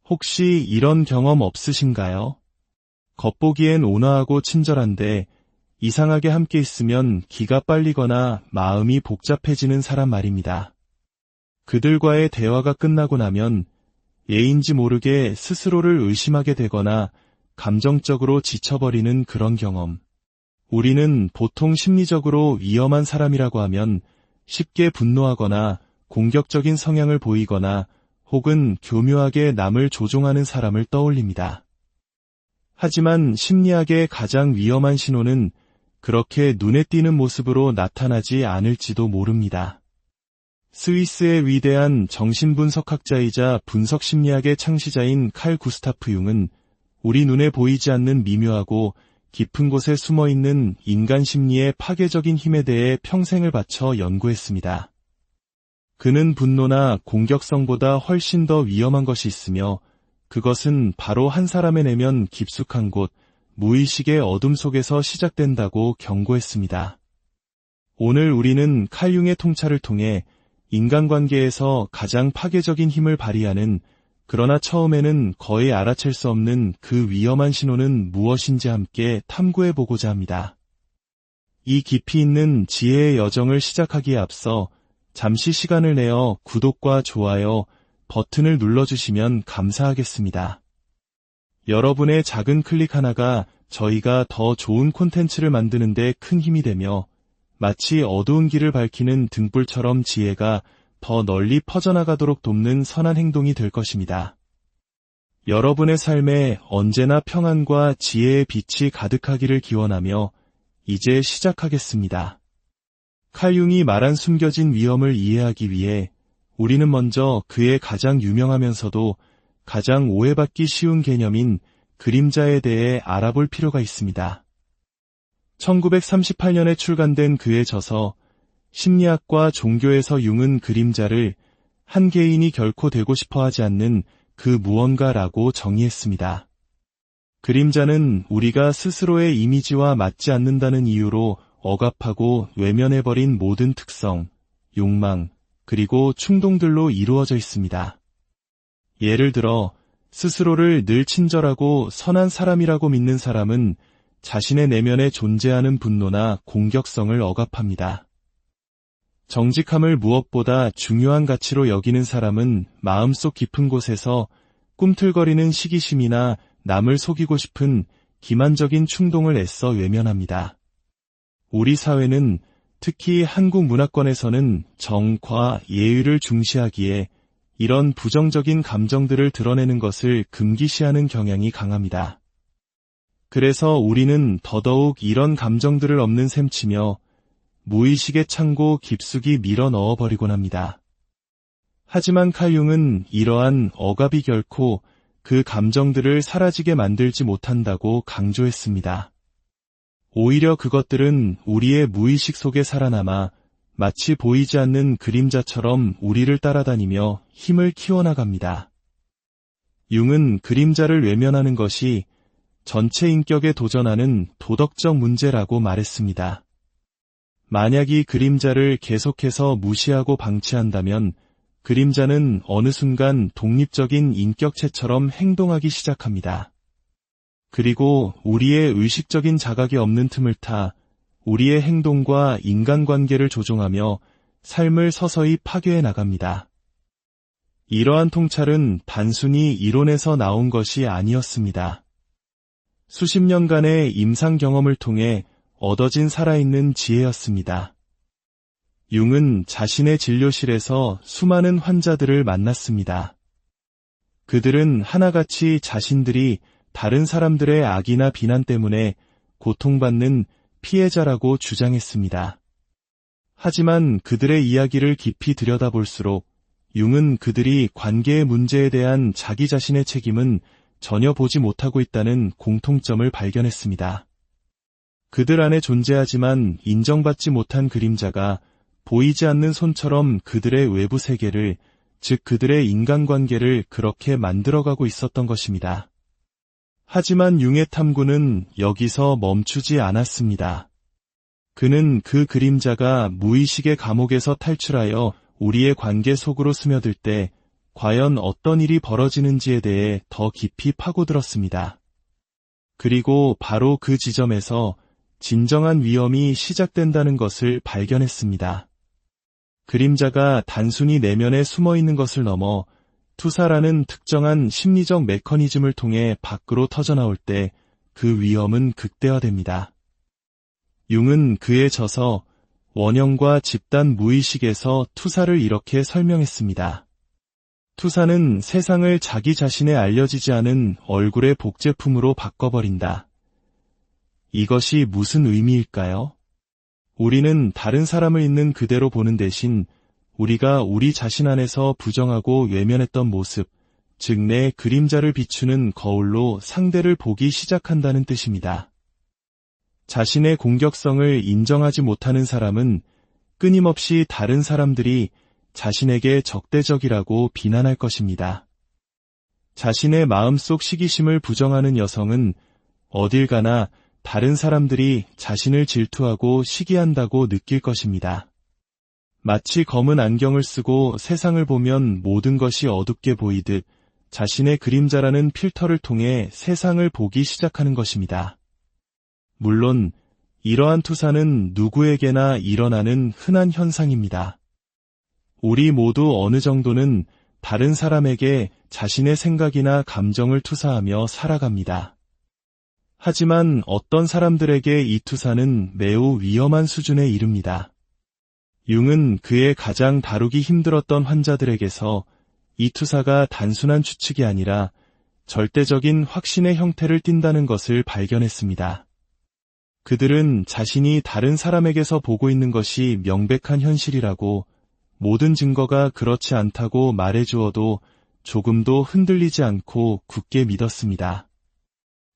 혹시 이런 경험 없으신가요? 겉보기엔 온화하고 친절한데 이상하게 함께 있으면 기가 빨리거나 마음이 복잡해지는 사람 말입니다. 그들과의 대화가 끝나고 나면 예인지 모르게 스스로를 의심하게 되거나 감정적으로 지쳐버리는 그런 경험. 우리는 보통 심리적으로 위험한 사람이라고 하면 쉽게 분노하거나 공격적인 성향을 보이거나 혹은 교묘하게 남을 조종하는 사람을 떠올립니다. 하지만 심리학의 가장 위험한 신호는 그렇게 눈에 띄는 모습으로 나타나지 않을지도 모릅니다. 스위스의 위대한 정신분석학자이자 분석심리학의 창시자인 칼 구스타프 융은 우리 눈에 보이지 않는 미묘하고 깊은 곳에 숨어있는 인간 심리의 파괴적인 힘에 대해 평생을 바쳐 연구했습니다. 그는 분노나 공격성보다 훨씬 더 위험한 것이 있으며 그것은 바로 한 사람의 내면 깊숙한 곳, 무의식의 어둠 속에서 시작된다고 경고했습니다. 오늘 우리는 칼 융의 통찰을 통해 인간관계에서 가장 파괴적인 힘을 발휘하는 그러나 처음에는 거의 알아챌 수 없는 그 위험한 신호는 무엇인지 함께 탐구해보고자 합니다. 이 깊이 있는 지혜의 여정을 시작하기에 앞서 잠시 시간을 내어 구독과 좋아요 버튼을 눌러주시면 감사하겠습니다. 여러분의 작은 클릭 하나가 저희가 더 좋은 콘텐츠를 만드는 데 큰 힘이 되며 마치 어두운 길을 밝히는 등불처럼 지혜가 더 널리 퍼져나가도록 돕는 선한 행동이 될 것입니다. 여러분의 삶에 언제나 평안과 지혜의 빛이 가득하기를 기원하며 이제 시작하겠습니다. 칼 융이 말한 숨겨진 위험을 이해하기 위해 우리는 먼저 그의 가장 유명하면서도 가장 오해받기 쉬운 개념인 그림자에 대해 알아볼 필요가 있습니다. 1938년에 출간된 그의 저서 심리학과 종교에서 융은 그림자를 한 개인이 결코 되고 싶어 하지 않는 그 무언가라고 정의했습니다. 그림자는 우리가 스스로의 이미지와 맞지 않는다는 이유로 억압하고 외면해버린 모든 특성, 욕망, 그리고 충동들로 이루어져 있습니다. 예를 들어 스스로를 늘 친절하고 선한 사람이라고 믿는 사람은 자신의 내면에 존재하는 분노나 공격성을 억압합니다. 정직함을 무엇보다 중요한 가치로 여기는 사람은 마음속 깊은 곳에서 꿈틀거리는 시기심이나 남을 속이고 싶은 기만적인 충동을 애써 외면합니다. 우리 사회는 특히 한국 문화권에서는 정과 예의를 중시하기에 이런 부정적인 감정들을 드러내는 것을 금기시하는 경향이 강합니다. 그래서 우리는 더더욱 이런 감정들을 없는 셈치며 무의식의 창고 깊숙이 밀어 넣어버리곤 합니다. 하지만 칼 융은 이러한 억압이 결코 그 감정들을 사라지게 만들지 못한다고 강조했습니다. 오히려 그것들은 우리의 무의식 속에 살아남아 마치 보이지 않는 그림자처럼 우리를 따라다니며 힘을 키워나갑니다. 융은 그림자를 외면하는 것이 전체 인격에 도전하는 도덕적 문제라고 말했습니다. 만약 이 그림자를 계속해서 무시하고 방치한다면 그림자는 어느 순간 독립적인 인격체처럼 행동하기 시작합니다. 그리고 우리의 의식적인 자각이 없는 틈을 타 우리의 행동과 인간관계를 조종하며 삶을 서서히 파괴해 나갑니다. 이러한 통찰은 단순히 이론에서 나온 것이 아니었습니다. 수십 년간의 임상 경험을 통해 얻어진 살아있는 지혜였습니다. 융은 자신의 진료실에서 수많은 환자들을 만났습니다. 그들은 하나같이 자신들이 다른 사람들의 악이나 비난 때문에 고통받는 피해자라고 주장했습니다. 하지만 그들의 이야기를 깊이 들여다볼수록 융은 그들이 관계의 문제에 대한 자기 자신의 책임은 전혀 보지 못하고 있다는 공통점을 발견했습니다. 그들 안에 존재하지만 인정받지 못한 그림자가 보이지 않는 손처럼 그들의 외부 세계를, 즉 그들의 인간관계를 그렇게 만들어가고 있었던 것입니다. 하지만 융의 탐구는 여기서 멈추지 않았습니다. 그는 그 그림자가 무의식의 감옥에서 탈출하여 우리의 관계 속으로 스며들 때 과연 어떤 일이 벌어지는지에 대해 더 깊이 파고들었습니다. 그리고 바로 그 지점에서 진정한 위험이 시작된다는 것을 발견했습니다. 그림자가 단순히 내면에 숨어 있는 것을 넘어 투사라는 특정한 심리적 메커니즘을 통해 밖으로 터져나올 때 그 위험은 극대화됩니다. 융은 그에 져서 원형과 집단 무의식에서 투사를 이렇게 설명했습니다. 투사는 세상을 자기 자신의 알려지지 않은 얼굴의 복제품으로 바꿔버린다. 이것이 무슨 의미일까요? 우리는 다른 사람을 있는 그대로 보는 대신 우리가 우리 자신 안에서 부정하고 외면했던 모습, 즉 내 그림자를 비추는 거울로 상대를 보기 시작한다는 뜻입니다. 자신의 공격성을 인정하지 못하는 사람은 끊임없이 다른 사람들이 자신에게 적대적이라고 비난할 것입니다. 자신의 마음속 시기심을 부정하는 여성은 어딜 가나 다른 사람들이 자신을 질투하고 시기한다고 느낄 것입니다. 마치 검은 안경을 쓰고 세상을 보면 모든 것이 어둡게 보이듯 자신의 그림자라는 필터를 통해 세상을 보기 시작하는 것입니다. 물론 이러한 투사는 누구에게나 일어나는 흔한 현상입니다. 우리 모두 어느 정도는 다른 사람에게 자신의 생각이나 감정을 투사하며 살아갑니다. 하지만 어떤 사람들에게 이 투사는 매우 위험한 수준에 이릅니다. 융은 그의 가장 다루기 힘들었던 환자들에게서 이 투사가 단순한 추측이 아니라 절대적인 확신의 형태를 띈다는 것을 발견했습니다. 그들은 자신이 다른 사람에게서 보고 있는 것이 명백한 현실이라고, 모든 증거가 그렇지 않다고 말해주어도 조금도 흔들리지 않고 굳게 믿었습니다.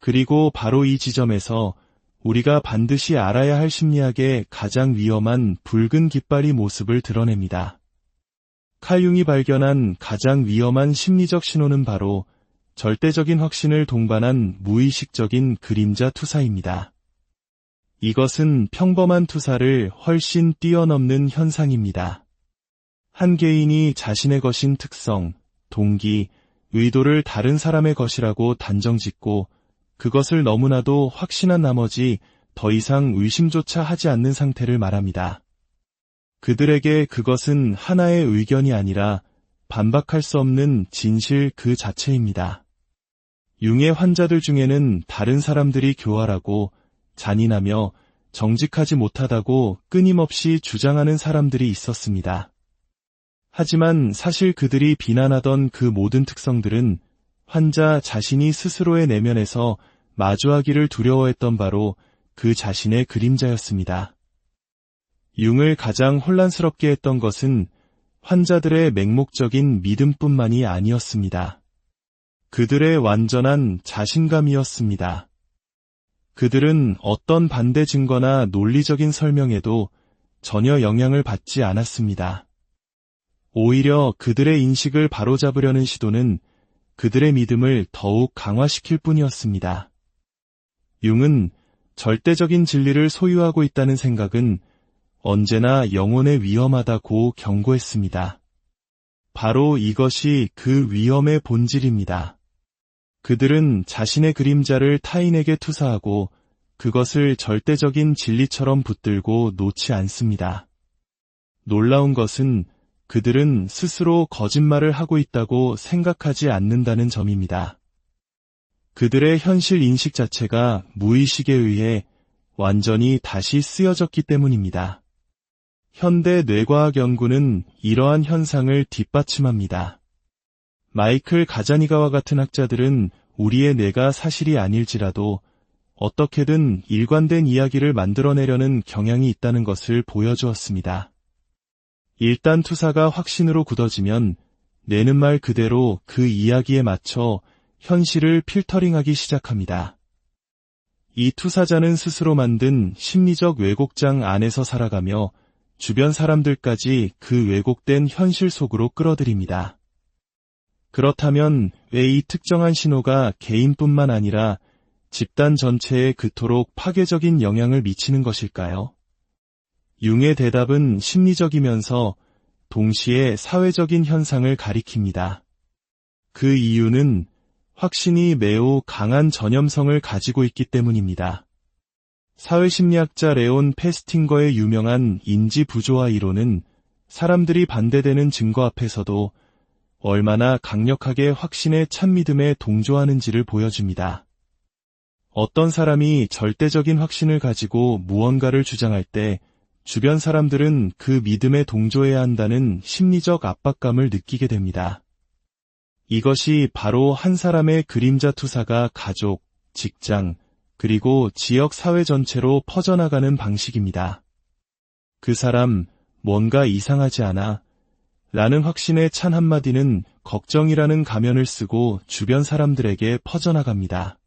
그리고 바로 이 지점에서 우리가 반드시 알아야 할 심리학의 가장 위험한 붉은 깃발이 모습을 드러냅니다. 칼 융이 발견한 가장 위험한 심리적 신호는 바로 절대적인 확신을 동반한 무의식적인 그림자 투사입니다. 이것은 평범한 투사를 훨씬 뛰어넘는 현상입니다. 한 개인이 자신의 것인 특성, 동기, 의도를 다른 사람의 것이라고 단정짓고 그것을 너무나도 확신한 나머지 더 이상 의심조차 하지 않는 상태를 말합니다. 그들에게 그것은 하나의 의견이 아니라 반박할 수 없는 진실 그 자체입니다. 융의 환자들 중에는 다른 사람들이 교활하고 잔인하며 정직하지 못하다고 끊임없이 주장하는 사람들이 있었습니다. 하지만 사실 그들이 비난하던 그 모든 특성들은 환자 자신이 스스로의 내면에서 마주하기를 두려워했던 바로 그 자신의 그림자였습니다. 융을 가장 혼란스럽게 했던 것은 환자들의 맹목적인 믿음뿐만이 아니었습니다. 그들의 완전한 자신감이었습니다. 그들은 어떤 반대 증거나 논리적인 설명에도 전혀 영향을 받지 않았습니다. 오히려 그들의 인식을 바로잡으려는 시도는 그들의 믿음을 더욱 강화시킬 뿐이었습니다. 융은 절대적인 진리를 소유하고 있다는 생각은 언제나 영혼에 위험하다고 경고했습니다. 바로 이것이 그 위험의 본질입니다. 그들은 자신의 그림자를 타인에게 투사하고 그것을 절대적인 진리처럼 붙들고 놓지 않습니다. 놀라운 것은 그들은 스스로 거짓말을 하고 있다고 생각하지 않는다는 점입니다. 그들의 현실 인식 자체가 무의식에 의해 완전히 다시 쓰여졌기 때문입니다. 현대 뇌과학 연구는 이러한 현상을 뒷받침합니다. 마이클 가자니가와 같은 학자들은 우리의 뇌가 사실이 아닐지라도 어떻게든 일관된 이야기를 만들어내려는 경향이 있다는 것을 보여주었습니다. 일단 투사가 확신으로 굳어지면 뇌는 말 그대로 그 이야기에 맞춰 현실을 필터링하기 시작합니다. 이 투사자는 스스로 만든 심리적 왜곡장 안에서 살아가며 주변 사람들까지 그 왜곡된 현실 속으로 끌어들입니다. 그렇다면 왜 이 특정한 신호가 개인뿐만 아니라 집단 전체에 그토록 파괴적인 영향을 미치는 것일까요? 융의 대답은 심리적이면서 동시에 사회적인 현상을 가리킵니다. 그 이유는 확신이 매우 강한 전염성을 가지고 있기 때문입니다. 사회심리학자 레온 페스팅거의 유명한 인지 부조화 이론은 사람들이 반대되는 증거 앞에서도 얼마나 강력하게 확신의 참믿음에 동조하는지를 보여줍니다. 어떤 사람이 절대적인 확신을 가지고 무언가를 주장할 때 주변 사람들은 그 믿음에 동조해야 한다는 심리적 압박감을 느끼게 됩니다. 이것이 바로 한 사람의 그림자 투사가 가족, 직장, 그리고 지역 사회 전체로 퍼져나가는 방식입니다. 그 사람, 뭔가 이상하지 않아? 라는 확신의 찬 한마디는 걱정이라는 가면을 쓰고 주변 사람들에게 퍼져나갑니다.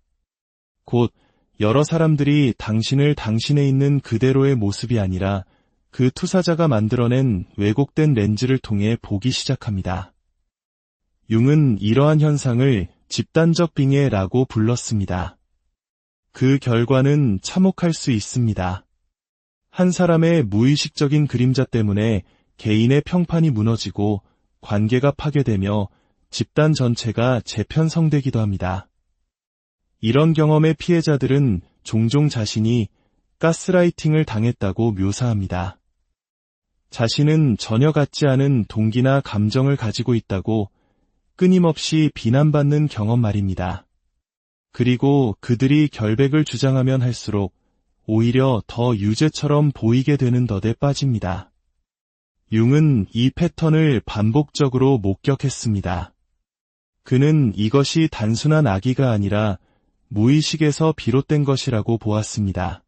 곧 여러 사람들이 당신을 당신에 있는 그대로의 모습이 아니라 그 투사자가 만들어낸 왜곡된 렌즈를 통해 보기 시작합니다. 융은 이러한 현상을 집단적 빙의라고 불렀습니다. 그 결과는 참혹할 수 있습니다. 한 사람의 무의식적인 그림자 때문에 개인의 평판이 무너지고 관계가 파괴되며 집단 전체가 재편성되기도 합니다. 이런 경험의 피해자들은 종종 자신이 가스라이팅을 당했다고 묘사합니다. 자신은 전혀 같지 않은 동기나 감정을 가지고 있다고 끊임없이 비난받는 경험 말입니다. 그리고 그들이 결백을 주장하면 할수록 오히려 더 유죄처럼 보이게 되는 덫에 빠집니다. 융은 이 패턴을 반복적으로 목격했습니다. 그는 이것이 단순한 악의가 아니라 무의식에서 비롯된 것이라고 보았습니다.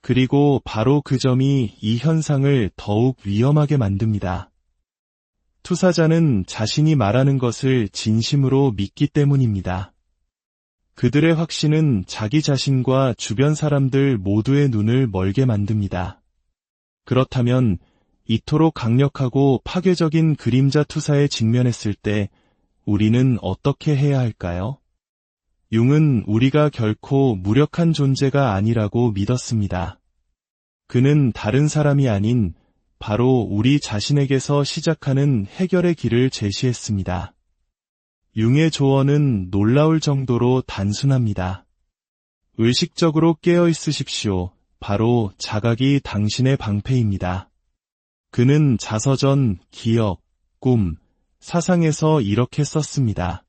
그리고 바로 그 점이 이 현상을 더욱 위험하게 만듭니다. 투사자는 자신이 말하는 것을 진심으로 믿기 때문입니다. 그들의 확신은 자기 자신과 주변 사람들 모두의 눈을 멀게 만듭니다. 그렇다면 이토록 강력하고 파괴적인 그림자 투사에 직면했을 때 우리는 어떻게 해야 할까요? 융은 우리가 결코 무력한 존재가 아니라고 믿었습니다. 그는 다른 사람이 아닌 바로 우리 자신에게서 시작하는 해결의 길을 제시했습니다. 융의 조언은 놀라울 정도로 단순합니다. 의식적으로 깨어 있으십시오. 바로 자각이 당신의 방패입니다. 그는 자서전, 기억, 꿈, 사상에서 이렇게 썼습니다.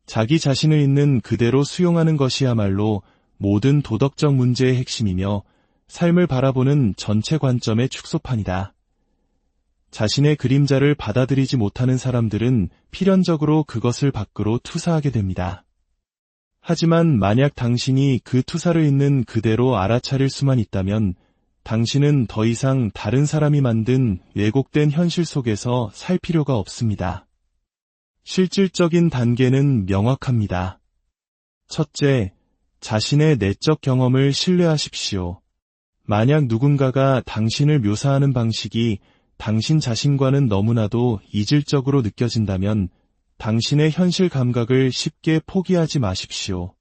자기 자신을 있는 그대로 수용하는 것이야말로 모든 도덕적 문제의 핵심이며 삶을 바라보는 전체 관점의 축소판이다. 자신의 그림자를 받아들이지 못하는 사람들은 필연적으로 그것을 밖으로 투사하게 됩니다. 하지만 만약 당신이 그 투사를 있는 그대로 알아차릴 수만 있다면 당신은 더 이상 다른 사람이 만든 왜곡된 현실 속에서 살 필요가 없습니다. 실질적인 단계는 명확합니다. 첫째, 자신의 내적 경험을 신뢰하십시오. 만약 누군가가 당신을 묘사하는 방식이 당신 자신과는 너무나도 이질적으로 느껴진다면 당신의 현실 감각을 쉽게 포기하지 마십시오.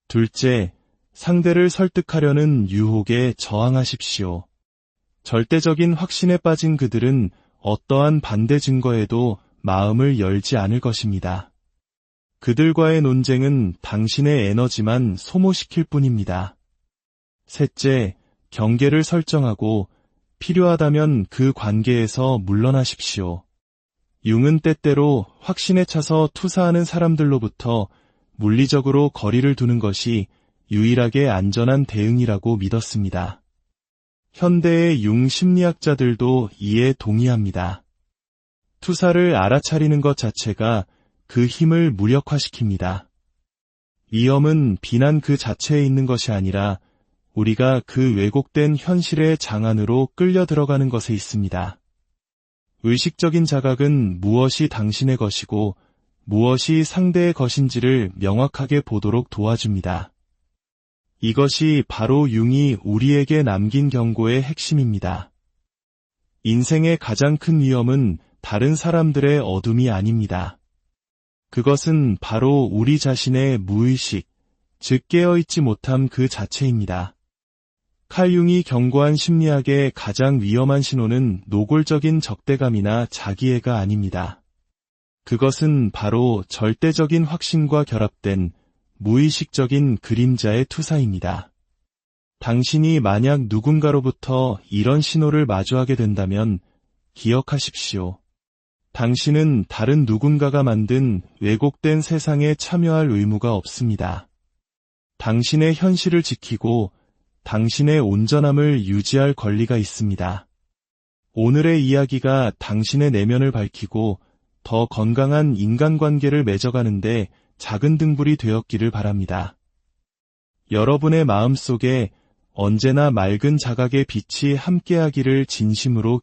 둘째, 상대를 설득하려는 유혹에 저항하십시오. 절대적인 확신에 빠진 그들은 어떠한 반대 증거에도 마음을 열지 않을 것입니다. 그들과의 논쟁은 당신의 에너지만 소모시킬 뿐입니다. 셋째, 경계를 설정하고 필요하다면 그 관계에서 물러나십시오. 융은 때때로 확신에 차서 투사하는 사람들로부터 물리적으로 거리를 두는 것이 유일하게 안전한 대응이라고 믿었습니다. 현대의 융 심리학자들도 이에 동의합니다. 투사를 알아차리는 것 자체가 그 힘을 무력화시킵니다. 위험은 비난 그 자체에 있는 것이 아니라 우리가 그 왜곡된 현실의 장안으로 끌려 들어가는 것에 있습니다. 의식적인 자각은 무엇이 당신의 것이고 무엇이 상대의 것인지를 명확하게 보도록 도와줍니다. 이것이 바로 융이 우리에게 남긴 경고의 핵심입니다. 인생의 가장 큰 위험은 다른 사람들의 어둠이 아닙니다. 그것은 바로 우리 자신의 무의식, 즉 깨어있지 못함 그 자체입니다. 칼 융이 경고한 심리학의 가장 위험한 신호는 노골적인 적대감이나 자기애가 아닙니다. 그것은 바로 절대적인 확신과 결합된 무의식적인 그림자의 투사입니다. 당신이 만약 누군가로부터 이런 신호를 마주하게 된다면 기억하십시오. 당신은 다른 누군가가 만든 왜곡된 세상에 참여할 의무가 없습니다. 당신의 현실을 지키고 당신의 온전함을 유지할 권리가 있습니다. 오늘의 이야기가 당신의 내면을 밝히고 더 건강한 인간관계를 맺어가는데 작은 등불이 되었기를 바랍니다. 여러분의 마음속에 언제나 맑은 자각의 빛이 함께하기를 진심으로